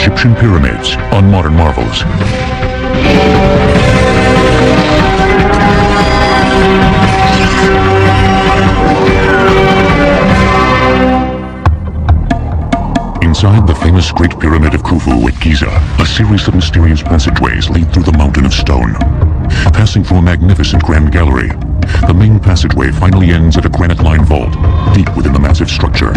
Egyptian pyramids on Modern Marvels. Inside the famous Great Pyramid of Khufu at Giza, a series of mysterious passageways lead through the mountain of stone. Passing through a magnificent grand gallery, the main passageway finally ends at a granite-lined vault, deep within the massive structure.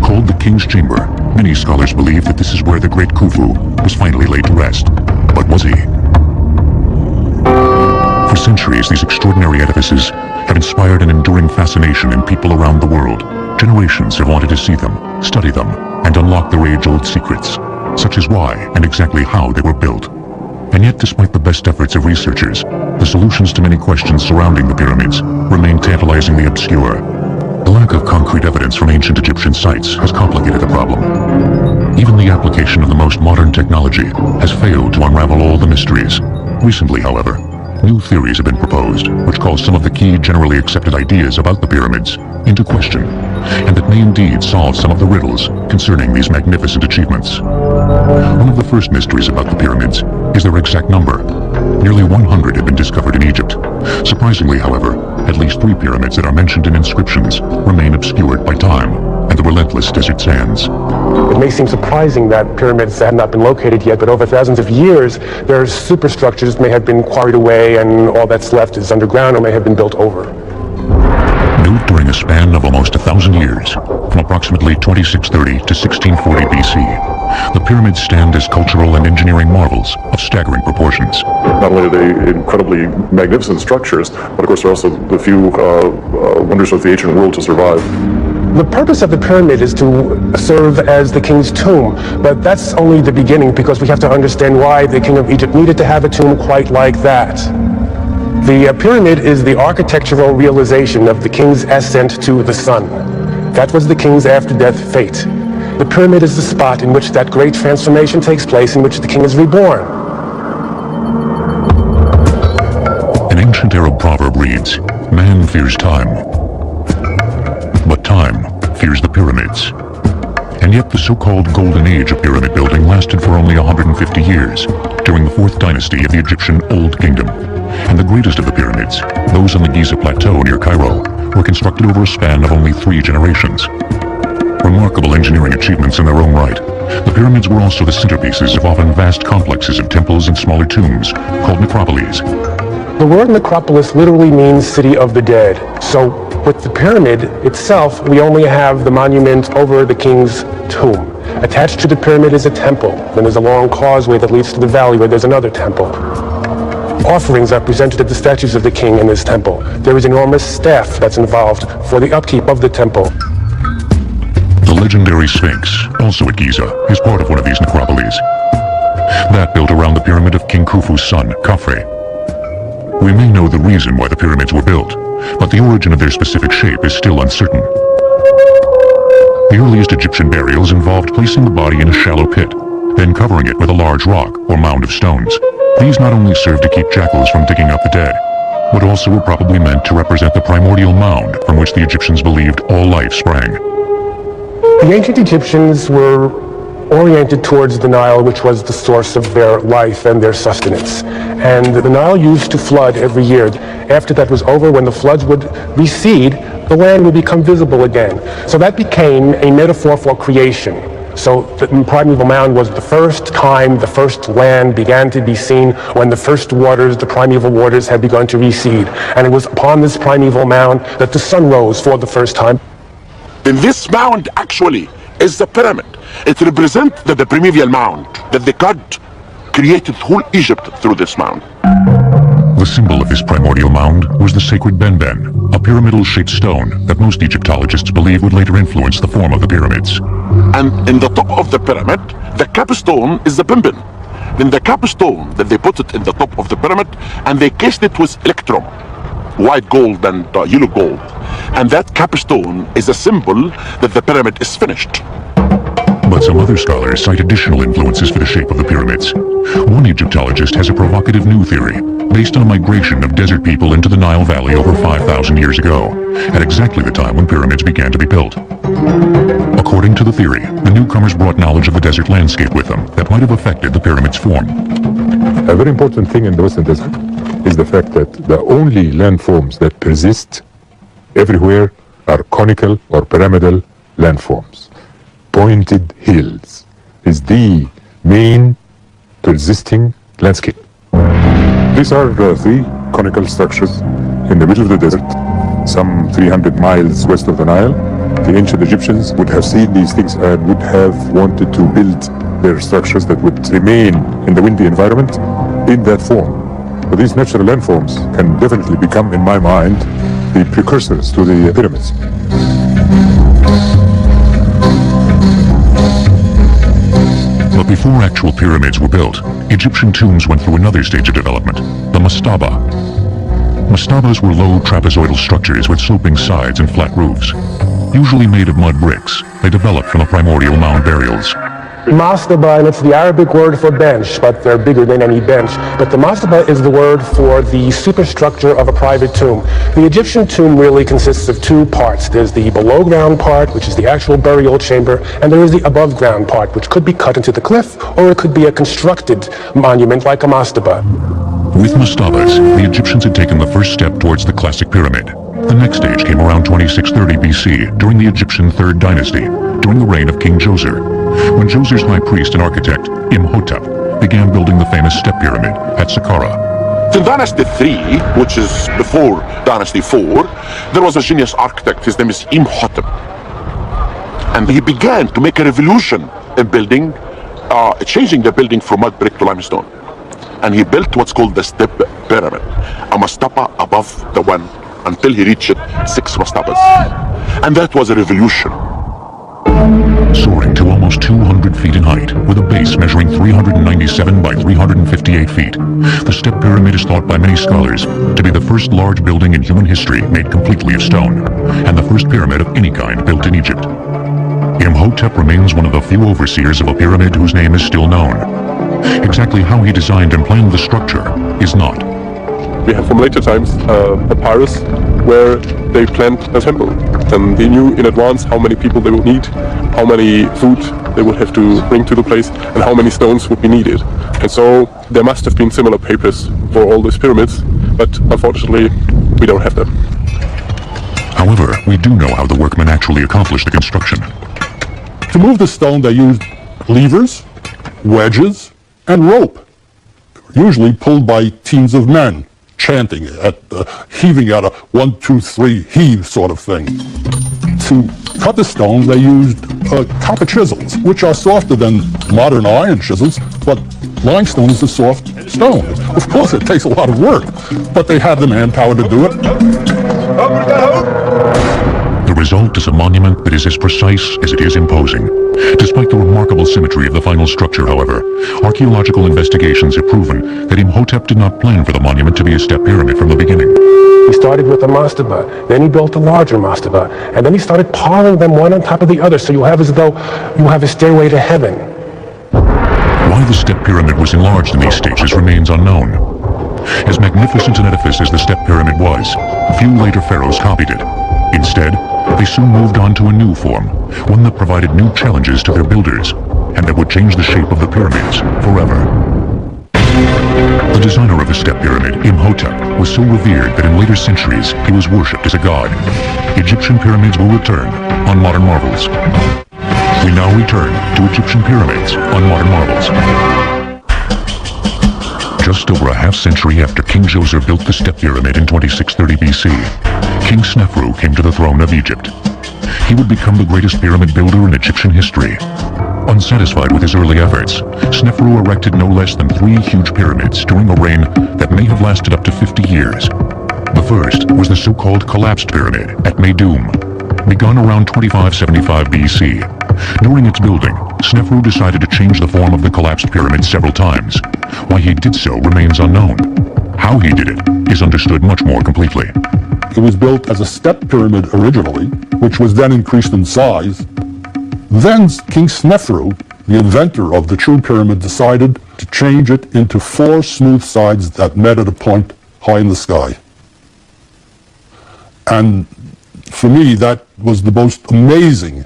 Called the King's Chamber, many scholars believe that this is where the great Khufu was finally laid to rest. But was he? For centuries, these extraordinary edifices have inspired an enduring fascination in people around the world. Generations have wanted to see them, study them, and unlock their age-old secrets, such as why and exactly how they were built. And yet, despite the best efforts of researchers, the solutions to many questions surrounding the pyramids remain tantalizingly obscure. The lack of concrete evidence from ancient Egyptian sites has complicated the problem. Even the application of the most modern technology has failed to unravel all the mysteries. Recently, however, new theories have been proposed, which call some of the key generally accepted ideas about the pyramids into question, and that may indeed solve some of the riddles concerning these magnificent achievements. One of the first mysteries about the pyramids is their exact number. Nearly 100 have been discovered in Egypt. Surprisingly, however, at least 3 pyramids that are mentioned in inscriptions remain obscured by time and the relentless desert sands. It may seem surprising that pyramids have not been located yet, but over thousands of years, their superstructures may have been quarried away and all that's left is underground or may have been built over. Built during a span of almost 1,000 years, from approximately 2630 to 1640 BC, the pyramids stand as cultural and engineering marvels of staggering proportions. Not only are they incredibly magnificent structures, but of course they're also the few wonders of the ancient world to survive. The purpose of the pyramid is to serve as the king's tomb, but that's only the beginning because we have to understand why the king of Egypt needed to have a tomb quite like that. The pyramid is the architectural realization of the king's ascent to the sun. That was the king's after-death fate. The pyramid is the spot in which that great transformation takes place, in which the king is reborn. An ancient Arab proverb reads, "Man fears time, but time fears the pyramids." And yet the so-called Golden Age of pyramid building lasted for only 150 years, during the 4th dynasty of the Egyptian Old Kingdom. And the greatest of the pyramids, those on the Giza Plateau near Cairo, were constructed over a span of only 3 generations. Remarkable engineering achievements in their own right, the pyramids were also the centerpieces of often vast complexes of temples and smaller tombs, called necropolis. The word necropolis literally means city of the dead. So with the pyramid itself, we only have the monument over the king's tomb. Attached to the pyramid is a temple. Then there's a long causeway that leads to the valley where there's another temple. Offerings are presented at the statues of the king in this temple. There is enormous staff that's involved for the upkeep of the temple. The legendary Sphinx, also at Giza, is part of one of these necropolis. That built around the pyramid of King Khufu's son, Khafre. We may know the reason why the pyramids were built, but the origin of their specific shape is still uncertain. The earliest Egyptian burials involved placing the body in a shallow pit, then covering it with a large rock or mound of stones. These not only served to keep jackals from digging up the dead, but also were probably meant to represent the primordial mound from which the Egyptians believed all life sprang. The ancient Egyptians were oriented towards the Nile, which was the source of their life and their sustenance. And the Nile used to flood every year. After that was over, when the floods would recede, the land would become visible again. So that became a metaphor for creation. So the primeval mound was the first time the first land began to be seen when the first waters, the primeval waters, had begun to recede. And it was upon this primeval mound that the sun rose for the first time. Then this mound actually is the pyramid. It represents the primeval mound, that the God created whole Egypt through this mound. The symbol of this primordial mound was the sacred benben, a pyramidal-shaped stone that most Egyptologists believe would later influence the form of the pyramids. And in the top of the pyramid, the capstone is the benben. Then the capstone, that they put it in the top of the pyramid, and they cased it with electrum, white gold and yellow gold. And that capstone is a symbol that the pyramid is finished. But some other scholars cite additional influences for the shape of the pyramids. One Egyptologist has a provocative new theory, based on a migration of desert people into the Nile Valley over 5,000 years ago, at exactly the time when pyramids began to be built. According to the theory, the newcomers brought knowledge of the desert landscape with them that might have affected the pyramid's form. A very important thing in the Western Desert is the fact that the only landforms that persist everywhere are conical or pyramidal landforms. Pointed hills is the main persisting landscape. These are three conical structures in the middle of the desert, some 300 miles west of the Nile. The ancient Egyptians would have seen these things and would have wanted to build their structures that would remain in the windy environment in that form. But these natural landforms can definitely become, in my mind, the precursors to the pyramids. But before actual pyramids were built, Egyptian tombs went through another stage of development, the mastaba. Mastabas were low trapezoidal structures with sloping sides and flat roofs. Usually made of mud bricks, they developed from the primordial mound burials. Mastaba, and it's the Arabic word for bench, but they're bigger than any bench. But the mastaba is the word for the superstructure of a private tomb. The Egyptian tomb really consists of two parts. There's the below ground part, which is the actual burial chamber, and there is the above ground part, which could be cut into the cliff, or it could be a constructed monument like a mastaba. With mastabas, the Egyptians had taken the first step towards the classic pyramid. The next stage came around 2630 BC, during the Egyptian Third Dynasty, during the reign of King Djoser, when Djoser's high priest and architect, Imhotep, began building the famous step pyramid at Saqqara. In Dynasty 3, which is before Dynasty 4, there was a genius architect, his name is Imhotep. And he began to make a revolution in building, changing the building from mud brick to limestone. And he built what's called the step pyramid, a mastaba above the one, until he reached 6 mastabas. And that was a revolution. Soaring to almost 200 feet in height, with a base measuring 397 by 358 feet, the step pyramid is thought by many scholars to be the first large building in human history made completely of stone, and the first pyramid of any kind built in Egypt. Imhotep remains one of the few overseers of a pyramid whose name is still known. Exactly how he designed and planned the structure is not. We have from later times papyrus where they planned a temple. And they knew in advance how many people they would need, how many food they would have to bring to the place, and how many stones would be needed. And so there must have been similar papers for all these pyramids, but unfortunately we don't have them. However, we do know how the workmen actually accomplished the construction. To move the stone, they used levers, wedges, and rope, usually pulled by teams of men, chanting, heaving at a 1, 2, 3 heave sort of thing. To cut the stone, they used copper chisels, which are softer than modern iron chisels, but limestone is a soft stone. Of course, it takes a lot of work, but they had the manpower to do it. The result is a monument that is as precise as it is imposing. Despite the remarkable symmetry of the final structure, however, archaeological investigations have proven that Imhotep did not plan for the monument to be a step pyramid from the beginning. He started with a mastaba, then he built a larger mastaba, and then he started piling them one on top of the other, so you have as though you have a stairway to heaven. Why the step pyramid was enlarged in these stages remains unknown. As magnificent an edifice as the step pyramid was, few later pharaohs copied it. Instead, they soon moved on to a new form, one that provided new challenges to their builders, and that would change the shape of the pyramids forever. The designer of the step pyramid, Imhotep, was so revered that in later centuries he was worshipped as a god. Egyptian pyramids will return on Modern Marvels. We now return to Egyptian pyramids on Modern Marvels. Just over a half-century after King Djoser built the step pyramid in 2630 BC, King Snefru came to the throne of Egypt. He would become the greatest pyramid builder in Egyptian history. Unsatisfied with his early efforts, Snefru erected no less than 3 huge pyramids during a reign that may have lasted up to 50 years. The first was the so-called collapsed pyramid at Meidum, begun around 2575 BC. During its building, Snefru decided to change the form of the collapsed pyramid several times. Why he did so remains unknown. How he did it is understood much more completely. It was built as a step pyramid originally, which was then increased in size. Then King Snefru, the inventor of the true pyramid, decided to change it into 4 smooth sides that met at a point high in the sky. And for me, that was the most amazing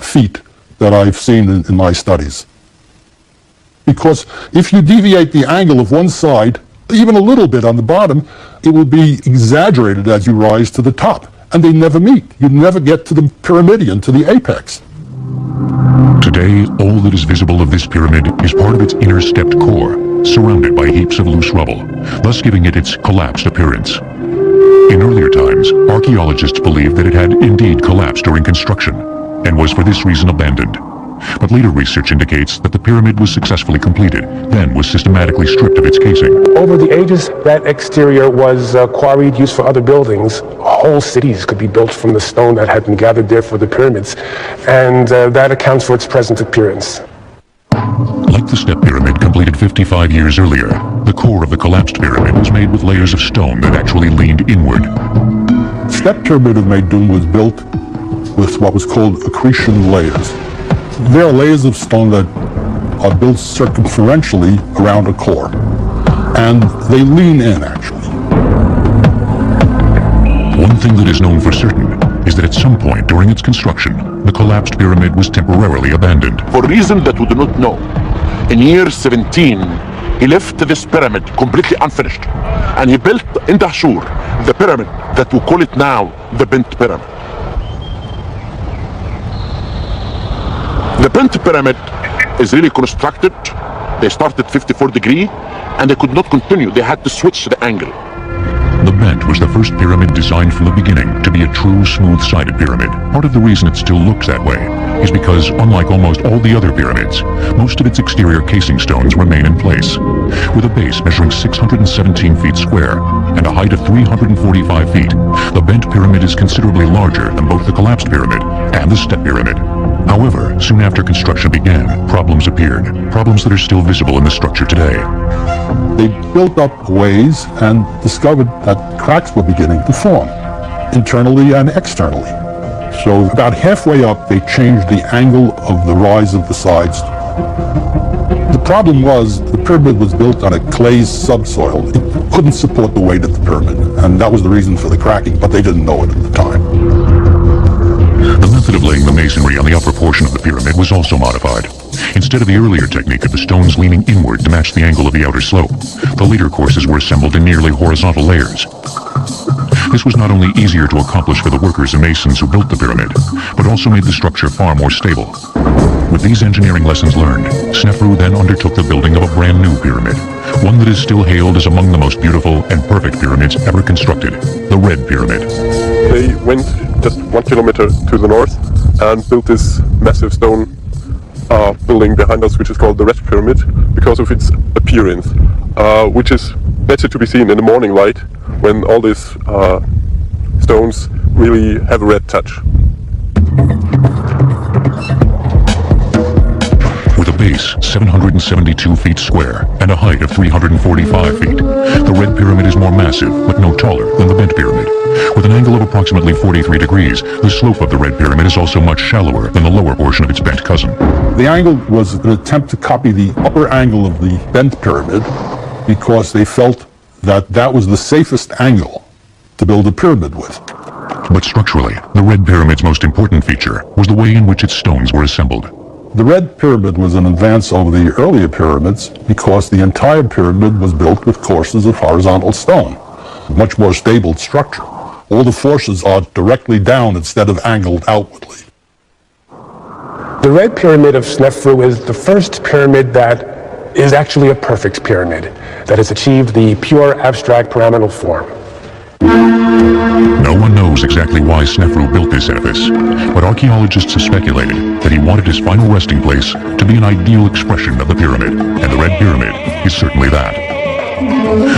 feat that I've seen in my studies. Because if you deviate the angle of one side, even a little bit on the bottom, it will be exaggerated as you rise to the top. And they never meet. You never get to the pyramidion, to the apex. Today, all that is visible of this pyramid is part of its inner stepped core, surrounded by heaps of loose rubble, thus giving it its collapsed appearance. In earlier times, archaeologists believed that it had indeed collapsed during construction, and was for this reason abandoned. But later research indicates that the pyramid was successfully completed, then was systematically stripped of its casing. Over the ages, that exterior was quarried, used for other buildings. Whole cities could be built from the stone that had been gathered there for the pyramids, and that accounts for its present appearance. Like the step pyramid completed 55 years earlier, the core of the collapsed pyramid was made with layers of stone that actually leaned inward. Step pyramid of Meidum was built with what was called accretion layers. There are layers of stone that are built circumferentially around a core, and they lean in, actually. One thing that is known for certain is that at some point during its construction, the collapsed pyramid was temporarily abandoned. For a reason that we do not know, in year 17, he left this pyramid completely unfinished, and he built in Dahshur the pyramid that we call it now the Bent Pyramid. The Bent Pyramid is really constructed. They started 54 degrees and they could not continue. They had to switch the angle. The Bent was the first pyramid designed from the beginning to be a true smooth-sided pyramid. Part of the reason it still looks that way is because, unlike almost all the other pyramids, most of its exterior casing stones remain in place. With a base measuring 617 feet square and a height of 345 feet, the Bent Pyramid is considerably larger than both the collapsed pyramid and the step pyramid. However, soon after construction began, problems appeared. Problems that are still visible in the structure today. They built up ways and discovered that cracks were beginning to form, internally and externally. So about halfway up, they changed the angle of the rise of the sides. The problem was the pyramid was built on a clay subsoil. It couldn't support the weight of the pyramid, and that was the reason for the cracking, but they didn't know it at the time. The method of laying the masonry on the upper portion of the pyramid was also modified. Instead of the earlier technique of the stones leaning inward to match the angle of the outer slope, the later courses were assembled in nearly horizontal layers. This was not only easier to accomplish for the workers and masons who built the pyramid, but also made the structure far more stable. With these engineering lessons learned, Snefru then undertook the building of a brand new pyramid, one that is still hailed as among the most beautiful and perfect pyramids ever constructed, the Red Pyramid. They went just 1 kilometer to the north and built this massive stone building behind us, which is called the Red Pyramid, because of its appearance, which is better to be seen in the morning light when all these stones really have a red touch. With a base 772 feet square and a height of 345 feet, the Red Pyramid is more massive but no taller than the Bent Pyramid. With an angle of approximately 43 degrees, the slope of the Red Pyramid is also much shallower than the lower portion of its bent cousin. The angle was an attempt to copy the upper angle of the Bent Pyramid because they felt that that was the safest angle to build a pyramid with. But structurally, the Red Pyramid's most important feature was the way in which its stones were assembled. The Red Pyramid was an advance over the earlier pyramids because the entire pyramid was built with courses of horizontal stone, much more stable structure. All the forces are directly down instead of angled outwardly. The Red Pyramid of Snefru is the first pyramid that is actually a perfect pyramid, that has achieved the pure abstract pyramidal form. No one knows exactly why Snefru built this edifice, but archaeologists have speculated that he wanted his final resting place to be an ideal expression of the pyramid, and the Red Pyramid is certainly that.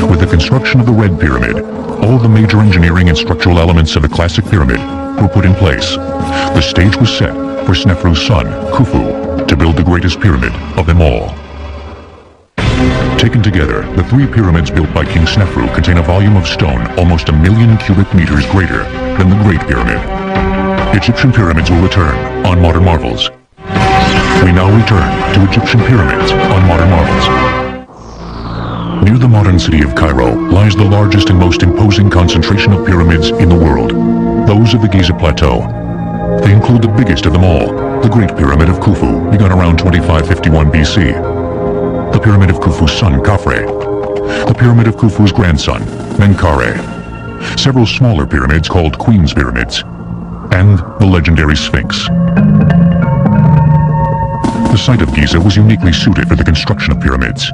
With the construction of the Red Pyramid, all the major engineering and structural elements of the classic pyramid were put in place. The stage was set for Snefru's son, Khufu, to build the greatest pyramid of them all. Taken together, the three pyramids built by King Snefru contain a volume of stone almost 1 million cubic meters greater than the Great Pyramid. Egyptian pyramids will return on Modern Marvels. We now return to Egyptian pyramids on Modern Marvels. Near the modern city of Cairo lies the largest and most imposing concentration of pyramids in the world. those of the Giza Plateau. They include the biggest of them all, the Great Pyramid of Khufu, begun around 2551 BC, the Pyramid of Khufu's son, Khafre, the Pyramid of Khufu's grandson, Menkaure, several smaller pyramids called Queen's Pyramids, and the legendary Sphinx. The site of Giza was uniquely suited for the construction of pyramids.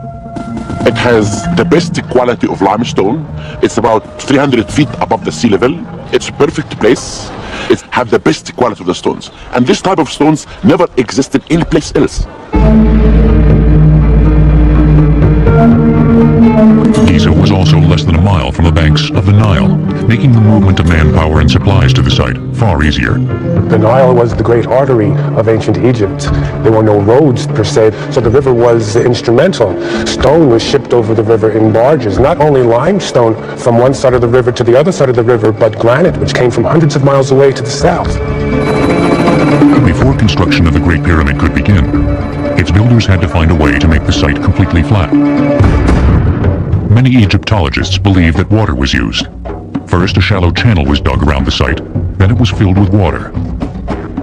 It has the best quality of limestone. It's about 300 feet above the sea level. It's a perfect place. It has the best quality of the stones. And this type of stones never existed any place else. Giza was also less than a mile from the banks of the Nile, making the movement of manpower and supplies to the site far easier. The Nile was the great artery of ancient Egypt. There were no roads per se, so the river was instrumental. Stone was shipped over the river in barges, not only limestone from one side of the river to the other side of the river, but granite, which came from hundreds of miles away to the south. Before construction of the Great Pyramid could begin, its builders had to find a way to make the site completely flat. Many Egyptologists believe that water was used. First, a shallow channel was dug around the site, then it was filled with water.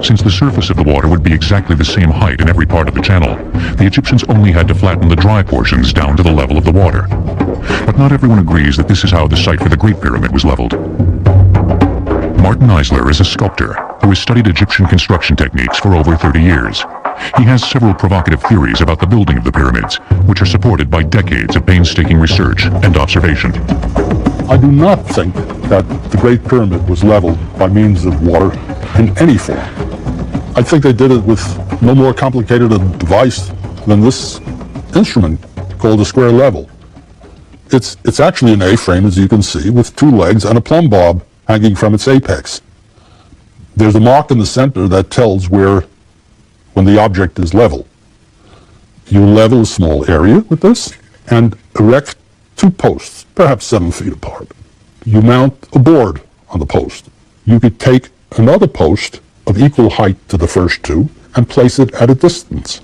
Since the surface of the water would be exactly the same height in every part of the channel, the Egyptians only had to flatten the dry portions down to the level of the water. But not everyone agrees that this is how the site for the Great Pyramid was leveled. Martin Eisler is a sculptor who has studied Egyptian construction techniques for over 30 years. He has several provocative theories about the building of the pyramids, which are supported by decades of painstaking research and observation. I do not think that the Great Pyramid was leveled by means of water in any form. I think they did it with no more complicated a device than this instrument called a square level. It's actually an A-frame, as you can see, with two legs and a plumb bob hanging from its apex. There's a mark in the center that tells when the object is level. You level a small area with this and erect two posts, perhaps 7 feet apart. You mount a board on the post. You could take another post of equal height to the first two and place it at a distance.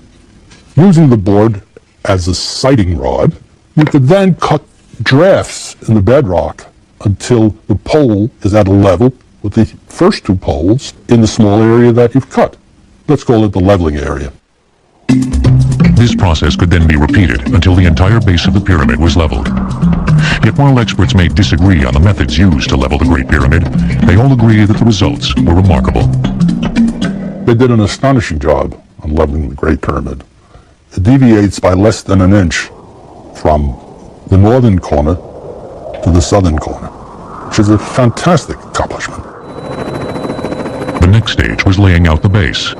Using the board as a sighting rod, you could then cut drafts in the bedrock until the pole is at a level with the first two poles in the small area that you've cut. Let's call it the leveling area. This process could then be repeated until the entire base of the pyramid was leveled. Yet while experts may disagree on the methods used to level the Great Pyramid, they all agree that the results were remarkable. They did an astonishing job on leveling the Great Pyramid. It deviates by less than an inch from the northern corner to the southern corner, which is a fantastic accomplishment. The next stage was laying out the base.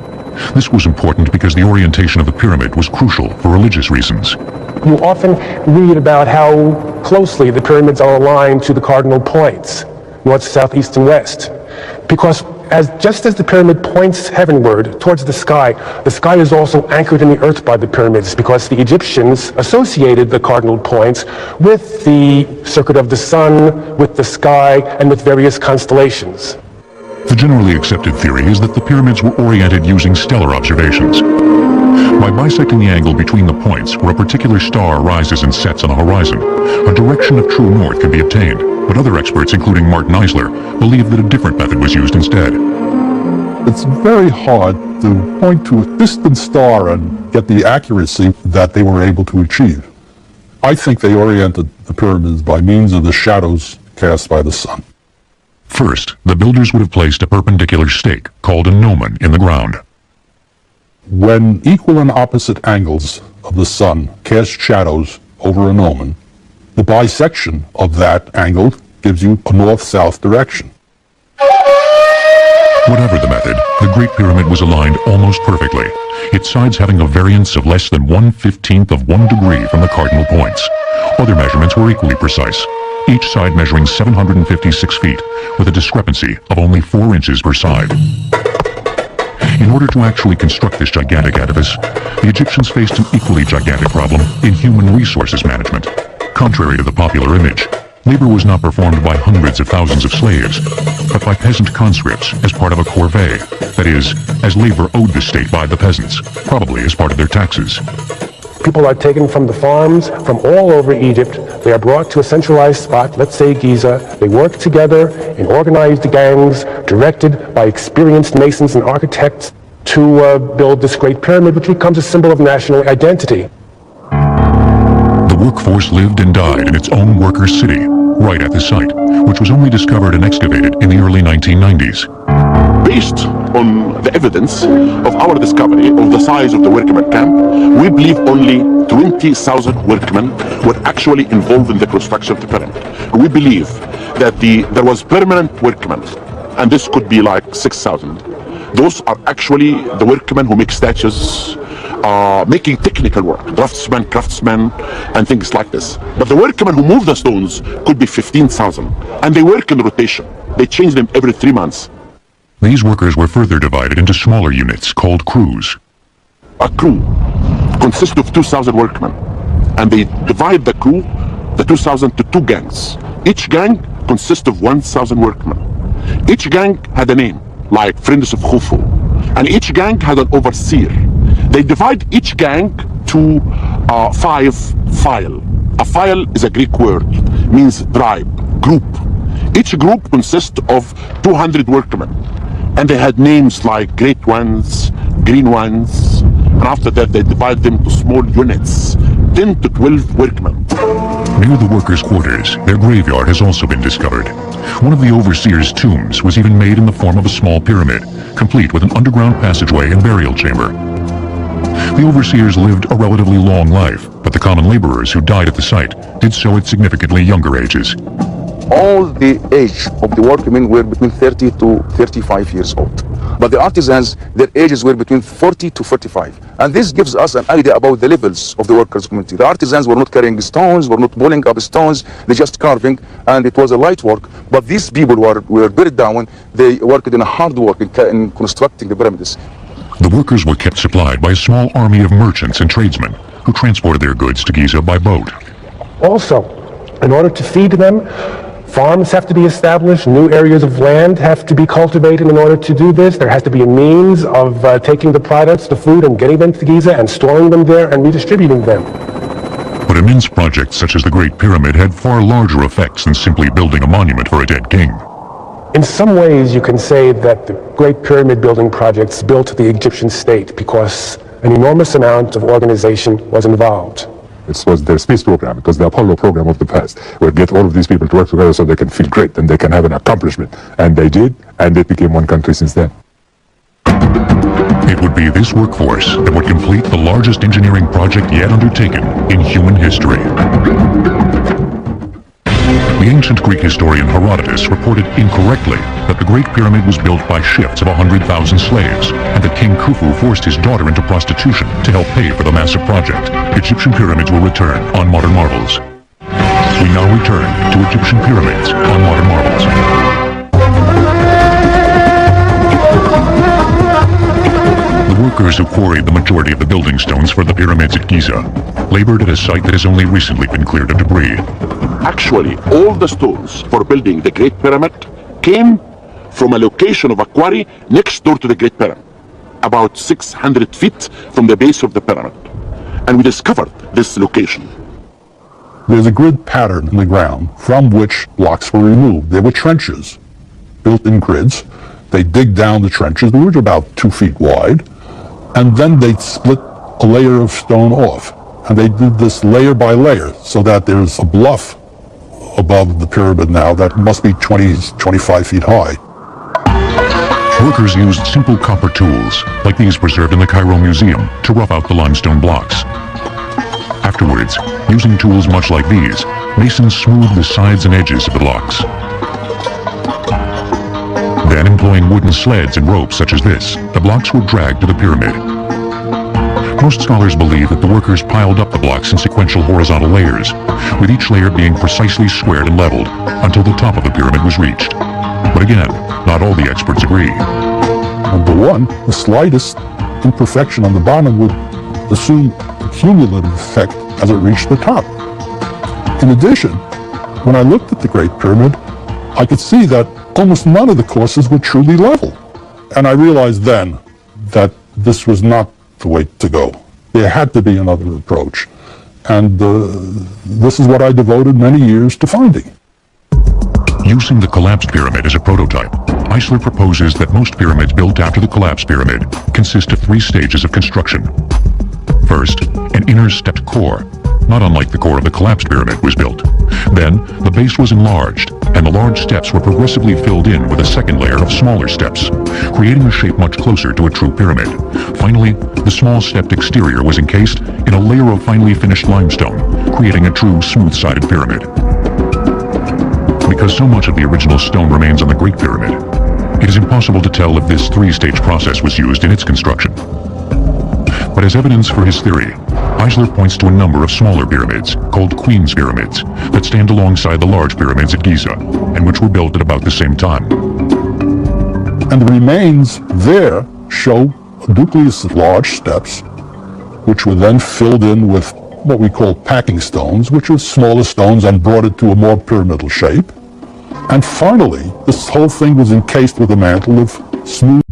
This was important because the orientation of the pyramid was crucial for religious reasons. You often read about how closely the pyramids are aligned to the cardinal points, north, south, east, and west. Because just as the pyramid points heavenward towards the sky is also anchored in the earth by the pyramids, because the Egyptians associated the cardinal points with the circuit of the sun, with the sky, and with various constellations. The generally accepted theory is that the pyramids were oriented using stellar observations. By bisecting the angle between the points where a particular star rises and sets on the horizon, a direction of true north can be obtained, but other experts, including Martin Eisler, believe that a different method was used instead. It's very hard to point to a distant star and get the accuracy that they were able to achieve. I think they oriented the pyramids by means of the shadows cast by the sun. First, the builders would have placed a perpendicular stake, called a gnomon, in the ground. When equal and opposite angles of the sun cast shadows over a gnomon, the bisection of that angle gives you a north-south direction. Whatever the method, the Great Pyramid was aligned almost perfectly, its sides having a variance of less than 1/15 of 1 degree from the cardinal points. Other measurements were equally precise, each side measuring 756 feet, with a discrepancy of only 4 inches per side. In order to actually construct this gigantic edifice, the Egyptians faced an equally gigantic problem in human resources management. Contrary to the popular image, labor was not performed by hundreds of thousands of slaves, but by peasant conscripts as part of a corvée, that is, as labor owed the state by the peasants, probably as part of their taxes. People are taken from the farms from all over Egypt. They are brought to a centralized spot, let's say Giza. They work together in organized gangs directed by experienced masons and architects to build this great pyramid, which becomes a symbol of national identity. The workforce lived and died in its own worker city, right at the site, which was only discovered and excavated in the early 1990s. Based on the evidence of our discovery of the size of the workmen camp, we believe only 20,000 workmen were actually involved in the construction of the pyramid. We believe that there was permanent workmen, and this could be like 6,000. Those are actually the workmen who make statues, making technical work, draftsmen, craftsmen, and things like this. But the workmen who move the stones could be 15,000, and they work in rotation. They change them every 3 months. These workers were further divided into smaller units called crews. A crew consists of 2,000 workmen, and they divide the crew, the 2,000, to 2 gangs. Each gang consists of 1,000 workmen. Each gang had a name, like Friends of Khufu, and each gang had an overseer. They divide each gang to 5 file. A file is a Greek word, means tribe, group. Each group consists of 200 workmen, and they had names like Great Ones, Green Ones, and after that they divide them to small units, 10 to 12 workmen. Near the workers' quarters, their graveyard has also been discovered. One of the overseers' tombs was even made in the form of a small pyramid, complete with an underground passageway and burial chamber. The overseers lived a relatively long life, but the common laborers who died at the site did so at significantly younger ages. All the age of the workmen were between 30 to 35 years old. But the artisans, their ages were between 40 to 45. And this gives us an idea about the levels of the workers' community. The artisans were not carrying stones, were not pulling up stones, they just carving, and it was a light work. But these people were buried down, they worked in a hard work in constructing the pyramids. The workers were kept supplied by a small army of merchants and tradesmen who transported their goods to Giza by boat. Also, in order to feed them, farms have to be established, new areas of land have to be cultivated in order to do this. There has to be a means of taking the products, the food, and getting them to Giza and storing them there and redistributing them. But immense projects such as the Great Pyramid had far larger effects than simply building a monument for a dead king. In some ways, you can say that the Great Pyramid building projects built the Egyptian state because an enormous amount of organization was involved. It was their space program. It was the Apollo program of the past, where get all of these people to work together so they can feel great and they can have an accomplishment. And they did, and they became one country since then. It would be this workforce that would complete the largest engineering project yet undertaken in human history. The ancient Greek historian Herodotus reported incorrectly that the Great Pyramid was built by shifts of 100,000 slaves, and that King Khufu forced his daughter into prostitution to help pay for the massive project. Egyptian pyramids will return on Modern Marvels. We now return to Egyptian pyramids on Modern Marvels. The workers who quarried the majority of the building stones for the pyramids at Giza labored at a site that has only recently been cleared of debris. Actually, all the stones for building the Great Pyramid came from a location of a quarry next door to the Great Pyramid, about 600 feet from the base of the pyramid. And we discovered this location. There's a grid pattern in the ground from which blocks were removed. There were trenches built in grids. They dig down the trenches, which were about 2 feet wide, and then they split a layer of stone off. And they did this layer by layer so that there's a bluff above the pyramid now that must be 25 feet high. Workers used simple copper tools, like these preserved in the Cairo Museum, to rough out the limestone blocks. Afterwards, using tools much like these, masons smoothed the sides and edges of the blocks. Then, employing wooden sleds and ropes such as this, the blocks were dragged to the pyramid. Most scholars believe that the workers piled up the blocks in sequential horizontal layers, with each layer being precisely squared and leveled until the top of the pyramid was reached. But again, not all the experts agree. Number one, the slightest imperfection on the bottom would assume a cumulative effect as it reached the top. In addition, when I looked at the Great Pyramid, I could see that almost none of the courses were truly level. And I realized then that this was not the way to go. There had to be another approach. And this is what I devoted many years to finding. Using the collapsed pyramid as a prototype, Eisler proposes that most pyramids built after the collapsed pyramid consist of 3 stages of construction. First, an inner stepped core, not unlike the core of the collapsed pyramid, was built. Then, the base was enlarged, and the large steps were progressively filled in with a second layer of smaller steps, creating a shape much closer to a true pyramid. Finally, the small stepped exterior was encased in a layer of finely finished limestone, creating a true smooth-sided pyramid. Because so much of the original stone remains on the Great Pyramid, it is impossible to tell if this 3-stage process was used in its construction. But as evidence for his theory, Eisler points to a number of smaller pyramids, called Queen's Pyramids, that stand alongside the large pyramids at Giza, and which were built at about the same time. And the remains there show a nucleus of large steps, which were then filled in with what we call packing stones, which are smaller stones and brought it to a more pyramidal shape. And finally, this whole thing was encased with a mantle of smooth